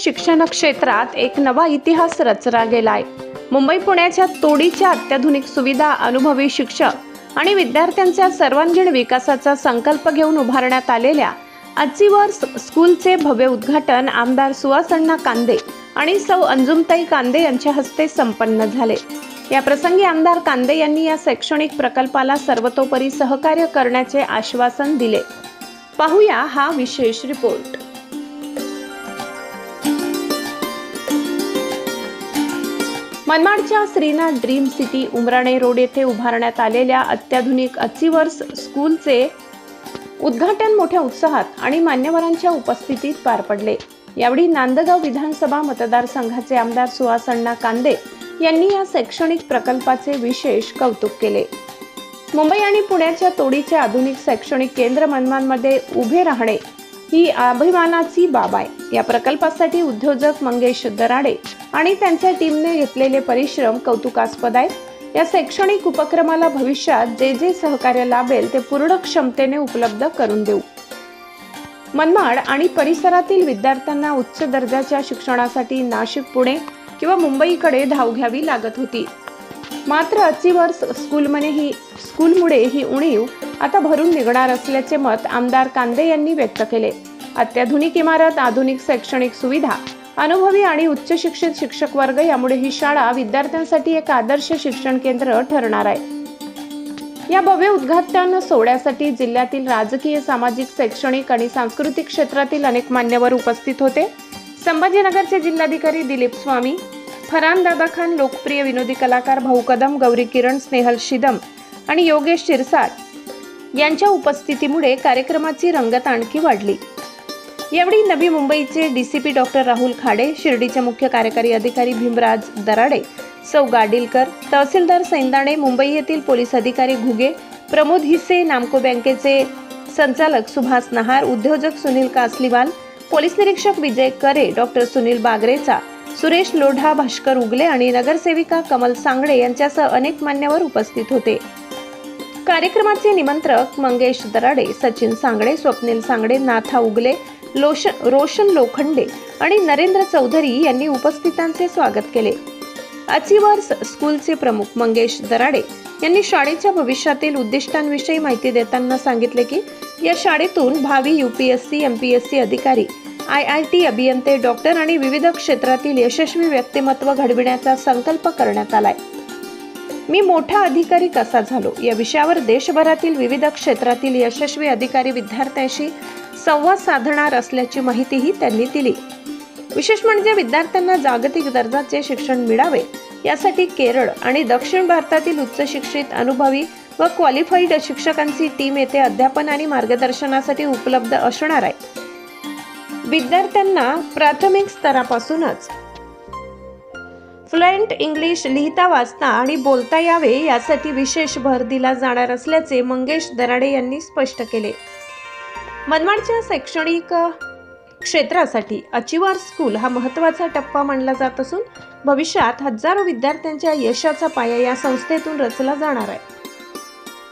शिक्षण क्षेत्रात एक नवा इतिहास रचला गेलाय। मुंबई पुण्याच्या तोडीच्या अत्याधुनिक सुविधा, अनुभवी शिक्षक आणि विद्यार्थ्यांच्या सर्वांगीण विकासाचा संकल्प घेऊन उभारण्यात आलेल्या अचिव्हर्स स्कूलचे भव्य उद्घाटन आमदार सुहास कांदे आणि सौ अंजुमताई कांदे यांच्या हस्ते संपन्न झाले। या प्रसंगी आमदार कांदे यांनी या शैक्षणिक प्रकल्पाला सर्वतोपरी सहकार्य करण्याचे आश्वासन दिले। पाहूया हा विशेष रिपोर्ट। मनमाडच्या Shrinath dream city Umrane road येथे उभारण्यात आलेल्या अत्याधुनिक अचिव्हर्स स्कूलचे उद्घाटन मोठ्या उत्साहात आणि मान्यवरांच्या उपस्थितीत पार पडले। यावेळी नांदगाव विधानसभा मतदारसंघाचे आमदार सुहास कांदे यांनी या शैक्षणिक प्रकल्पाचे विशेष कौतुक केले। मुंबई आणि पुण्याच्या तोडीचे आधुनिक शैक्षणिक केंद्र मनमाडमध्ये उभे राहणे ही अभिमानाची बाब आहे। या प्रकल्पासाठी उद्योजक मंगेश दराडे आणि त्यांच्या टीमने घेतलेले परिश्रम कौतुकास्पद आहेत। या शैक्षणिक उपक्रमाला भविष्यात जे सहकार्य लाभेल ते पूर्ण क्षमतेने उपलब्ध करून देऊ। मनमाड आणि परिसरातील विद्यार्थ्यांना उच्च दर्जाच्या शिक्षणासाठी नाशिक, पुणे किंवा मुंबईकडे धाव घ्यावी लागत होती। मात्र अचिव्हर्स स्कूलमुळे ही उणीव आता भरून निघणार असल्याचे मत आमदार कांदे यांनी व्यक्त केले। अत्याधुनिक इमारत, आधुनिक शैक्षणिक सुविधा, अनुभवी आणि उच्च शिक्षित शिक्षक वर्ग यामुळे ही शाळा विद्यार्थ्यांसाठी एक आदर्श शिक्षण केंद्र ठरणार आहे। या भव्य उद्घाटन सोहळ्यासाठी जिल्ह्यातील राजकीय, सामाजिक, शैक्षणिक आणि सांस्कृतिक क्षेत्रातील अनेक मान्यवर उपस्थित होते। संभाजीनगरचे जिल्हाधिकारी दिलीप स्वामी, फरहान दादा खान, लोकप्रिय विनोदी कलाकार भाऊ कदम, गौरी किरण, स्नेहल शिदम आणि योगेश शिरसाट यांच्या उपस्थितीमुळे कार्यक्रमाची रंगत आणखी वाढली। यावेळी नवी मुंबईचे डीसीपी डॉक्टर राहुल खाडे, शिर्डीचे मुख्य कार्यकारी अधिकारी भीमराज दराडे, सौ गाडीलकर, तहसीलदार सैंदाणे, मुंबई येथील पोलीस अधिकारी घुगे, प्रमोद हिसे, नामको बँकेचे संचालक सुभाष नहार, उद्योजक सुनील कासलीवाल, पोलीस निरीक्षक विजय करे, डॉक्टर सुनील बागरेचा, सुरेश लोढा, भास्कर उगले आणि नगरसेविका कमल सांगडे यांच्यासह अनेक मान्यवर उपस्थित होते। कार्यक्रमाचे निमंत्रक मंगेश दराडे, सचिन सांगडे, स्वप्नील सांगडे, नाथा उगले, रोशन लोखंडे आणि नरेंद्र चौधरी यांनी उपस्थितांचे स्वागत केले। अचिव्हर्स स्कूलचे प्रमुख मंगेश दराडे यांनी शाळेच्या भविष्यातील उद्दिष्टांविषयी माहिती देताना सांगितले की या शाळेतून भावी UPSC, MPSC अधिकारी, IIT अभियंते, डॉक्टर आणि विविध क्षेत्रातील यशस्वी व्यक्तिमत्व घडविण्याचा संकल्प करण्यात आलाय। मी मोठा अधिकारी कसा झालो या विषयावर देशभरातील विविध क्षेत्रातील यशस्वी अधिकारी विद्यार्थ्यांशी संवाद साधणार असल्याची माहितीही त्यांनी दिली। विशेष म्हणजे विद्यार्थ्यांना जागतिक दर्जाचे शिक्षण मिळावे यासाठी केरळ आणि दक्षिण भारतातील उच्च शिक्षित, अनुभवी व क्वालिफाईड शिक्षकांची टीम येथे अध्यापन आणि मार्गदर्शनासाठी उपलब्ध असणार आहे। विद्यार्थ्यांना प्राथमिक स्तरापासूनच फ्लुएंट इंग्लिश लिहिता, वाचता आणि बोलता यावे यासाठी विशेष भर दिला जाणार असल्याचे मंगेश दराडे यांनी स्पष्ट केले। मनमाडच्या शैक्षणिक क्षेत्रासाठी अचिव्हर्स स्कूल हा महत्त्वाचा टप्पा मानला जात असून भविष्यात हजारो विद्यार्थ्यांच्या यशाचा पाया या संस्थेतून रचला जाणार आहे।